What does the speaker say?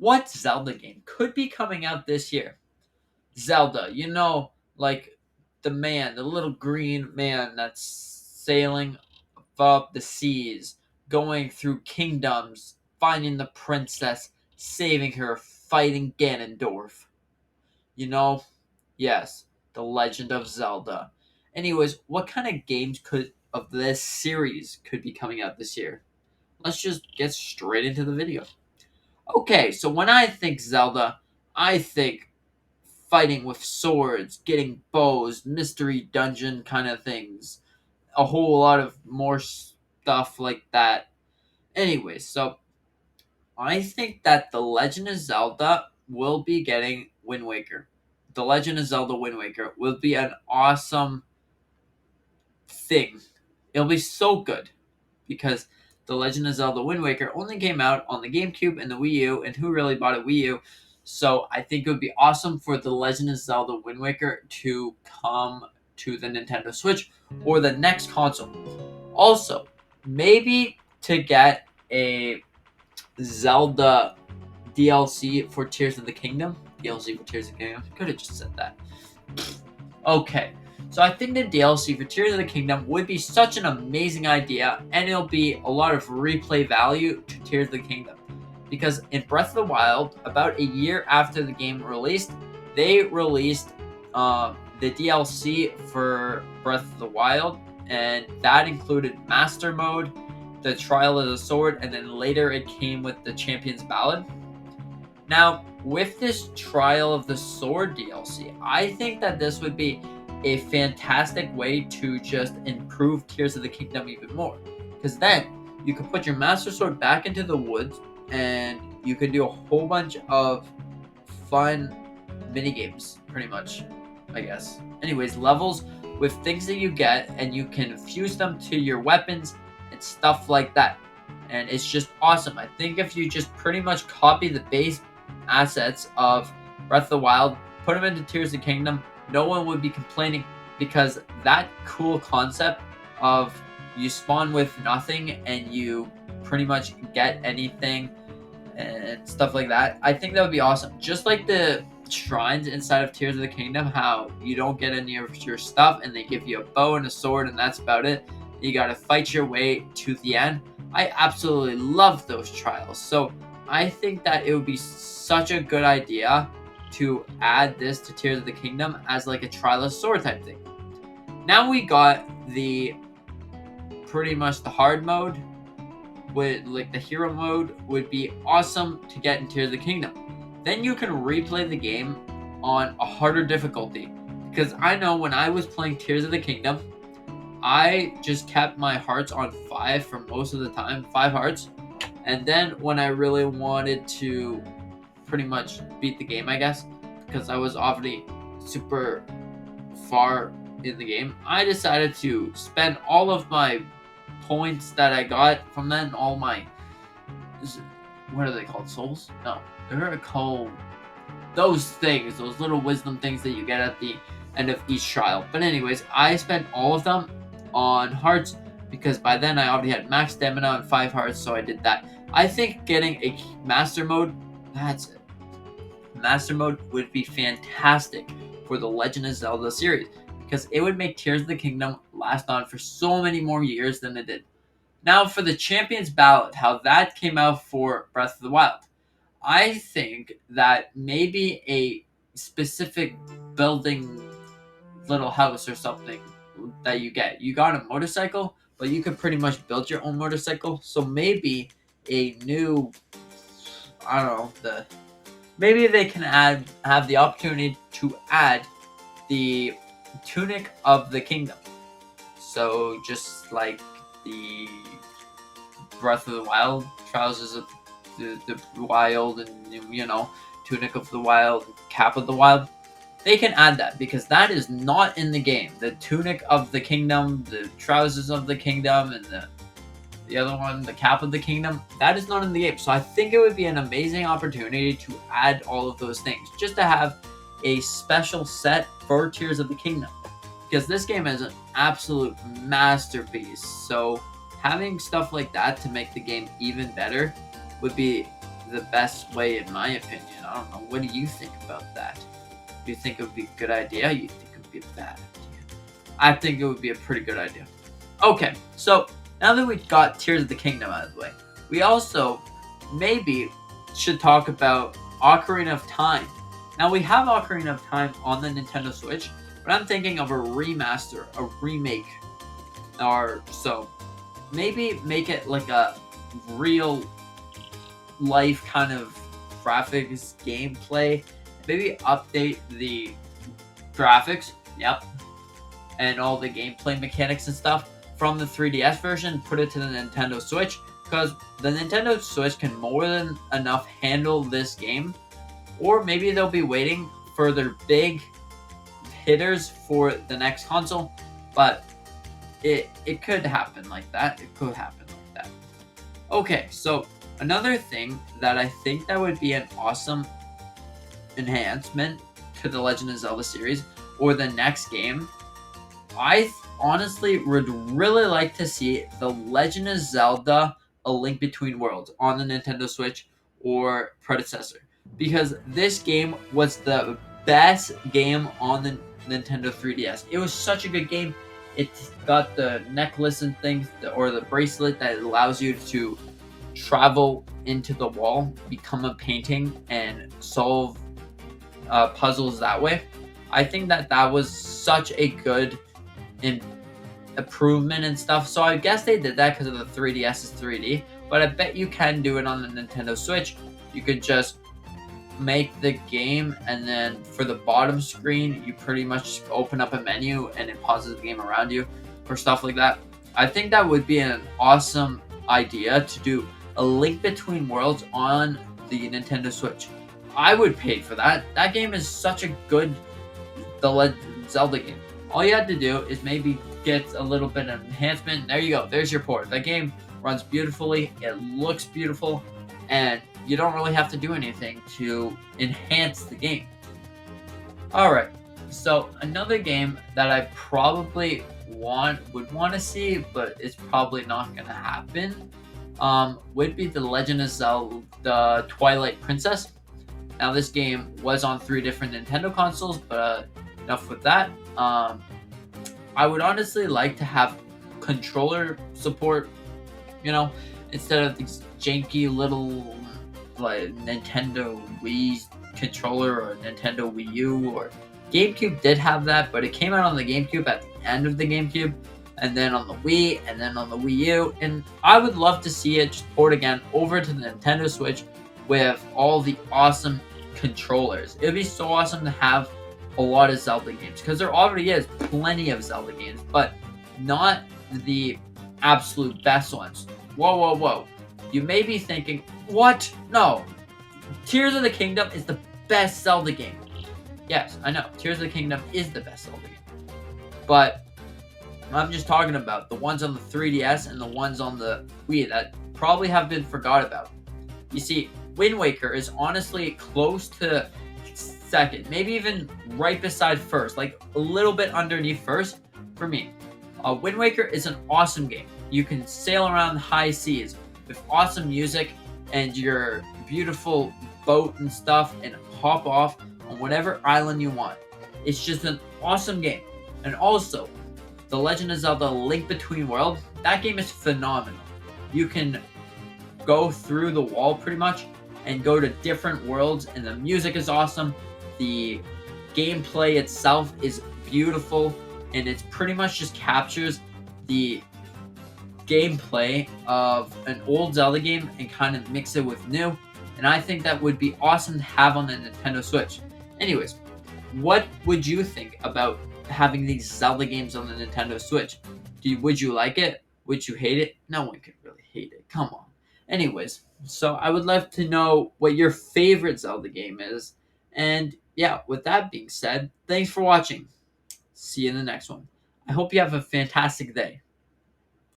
what Zelda game could be coming out this year? Zelda, like the little green man that's sailing above the seas, going through kingdoms, finding the princess, saving her, fighting Ganondorf. You know? Yes, The Legend of Zelda. Anyways, what kind of games could of this series could be coming out this year? Let's just get straight into the video. Okay, so when I think Zelda, I think fighting with swords, getting bows, mystery dungeon kind of things. A whole lot of more stuff like that. Anyways, so I think that The Legend of Zelda will be getting Wind Waker. The Legend of Zelda Wind Waker will be an awesome thing. It'll be so good because The Legend of Zelda Wind Waker only came out on the GameCube and the Wii U, and who really bought a Wii U? So I think it would be awesome for The Legend of Zelda Wind Waker to come to the Nintendo Switch or the next console. Also, maybe to get a Zelda DLC for Tears of the Kingdom. DLC for Tears of the Kingdom. Could have just said that. Okay, so I think the DLC for Tears of the Kingdom would be such an amazing idea, and it'll be a lot of replay value to Tears of the Kingdom. Because in Breath of the Wild, about a year after the game released, they released the DLC for Breath of the Wild, and that included Master Mode, the Trial of the Sword, and then later it came with the Champion's Ballad. Now, with this Trial of the Sword DLC, I think that this would be a fantastic way to just improve Tears of the Kingdom even more. Because then you can put your Master Sword back into the woods and you can do a whole bunch of fun mini games, pretty much, I guess. Anyways, levels with things that you get, and you can fuse them to your weapons and stuff like that. And it's just awesome. I think if you just pretty much copy the base assets of Breath of the Wild, put them into Tears of the Kingdom, no one would be complaining, because that cool concept of you spawn with nothing and you pretty much get anything and stuff like that, I think that would be awesome. Just like the shrines inside of Tears of the Kingdom, how you don't get any of your stuff and they give you a bow and a sword and that's about it. You gotta fight your way to the end. I absolutely love those trials. So I think that it would be such a good idea to add this to Tears of the Kingdom as like a Trial of Sword type thing. Now we got the pretty much the hard mode, with like the hero mode would be awesome to get in Tears of the Kingdom. Then you can replay the game on a harder difficulty, because I know when I was playing Tears of the Kingdom, I just kept my hearts on 5 for most of the time, 5 hearts. And then when I really wanted to pretty much beat the game, I guess, because I was already super far in the game, I decided to spend all of my points that I got from then, all my, what are they called, souls? No, they're called those things, those little wisdom things that you get at the end of each trial. But anyways, I spent all of them on hearts, because by then I already had max stamina and 5 hearts, so I did that. I think getting a master mode, that's it. Master mode would be fantastic for the Legend of Zelda series, because it would make Tears of the Kingdom last on for so many more years than it did. Now for the Champion's Ballot, how that came out for Breath of the Wild. I think that maybe a specific building little house or something that you get. You got a motorcycle, but you could pretty much build your own motorcycle. So maybe a new, I don't know, maybe they can have the opportunity to add the Tunic of the Kingdom. So just like the Breath of the Wild, Trousers of the Wild, and Tunic of the Wild, Cap of the Wild, they can add that, because that is not in the game. The Tunic of the Kingdom, the Trousers of the Kingdom, and the other one, the Cap of the Kingdom, that is not in the game. So I think it would be an amazing opportunity to add all of those things, just to have a special set for Tears of the Kingdom, because this game is an absolute masterpiece. So having stuff like that to make the game even better would be the best way, in my opinion. I don't know. What do you think about that? Do you think it would be a good idea? You think it would be a bad idea? I think it would be a pretty good idea. Okay, so now that we've got Tears of the Kingdom out of the way, we also maybe should talk about Ocarina of Time. Now we have Ocarina of Time on the Nintendo Switch, but I'm thinking of a remaster, a remake, or so. Maybe make it like a real life kind of graphics gameplay. Maybe update the graphics, yep, and all the gameplay mechanics and stuff from the 3DS version, put it to the Nintendo Switch, because the Nintendo Switch can more than enough handle this game. Or maybe they'll be waiting for their big hitters for the next console, but it could happen like that. It could happen like that. Okay, so another thing that I think that would be an awesome enhancement to the Legend of Zelda series or the next game, I honestly would really like to see the Legend of Zelda: A Link Between Worlds on the Nintendo Switch or predecessor, because this game was the best game on the Nintendo 3DS. It was such a good game. It's got the necklace and things, or the bracelet that allows you to travel into the wall, become a painting, and solve puzzles that way. I think that that was such a good improvement and stuff. So I guess they did that because of the 3DS's 3D. But I bet you can do it on the Nintendo Switch. You could just make the game, and then for the bottom screen, you pretty much just open up a menu and it pauses the game around you or stuff like that. I think that would be an awesome idea to do a Link Between Worlds on the Nintendo Switch. I would pay for that. That game is such a good Zelda game. All you had to do is maybe get a little bit of enhancement. There you go. There's your port. That game runs beautifully. It looks beautiful, and you don't really have to do anything to enhance the game. All right. So another game that I probably would want to see, but it's probably not going to happen, would be the Legend of Zelda: Twilight Princess. Now, this game was on 3 different Nintendo consoles, but enough with that. I would honestly like to have controller support, instead of these janky little like Nintendo Wii controller or Nintendo Wii U or GameCube did have that, but it came out on the GameCube at the end of the GameCube, and then on the Wii, and then on the Wii U. And I would love to see it just port again over to the Nintendo Switch with all the awesome controllers. It would be so awesome to have a lot of Zelda games, because there already is plenty of Zelda games, but not the absolute best ones. Whoa. You may be thinking, what? No. Tears of the Kingdom is the best Zelda game. Yes, I know. Tears of the Kingdom is the best Zelda game. But I'm just talking about the ones on the 3DS and the ones on the Wii that probably have been forgot about. You see, Wind Waker is honestly close to second, maybe even right beside first, like a little bit underneath first for me. Wind Waker is an awesome game. You can sail around the high seas with awesome music and your beautiful boat and stuff, and hop off on whatever island you want. It's just an awesome game. And also, The Legend of Zelda: Link Between Worlds, that game is phenomenal. You can go through the wall pretty much and go to different worlds, and the music is awesome. The gameplay itself is beautiful, and it's pretty much just captures the gameplay of an old Zelda game and kind of mix it with new. And I think that would be awesome to have on the Nintendo Switch. Anyways, what would you think about having these Zelda games on the Nintendo Switch? Would you like it? Would you hate it? No one could really hate it. Come on. Anyways, so I would love to know what your favorite Zelda game is. And yeah, with that being said, thanks for watching. See you in the next one. I hope you have a fantastic day.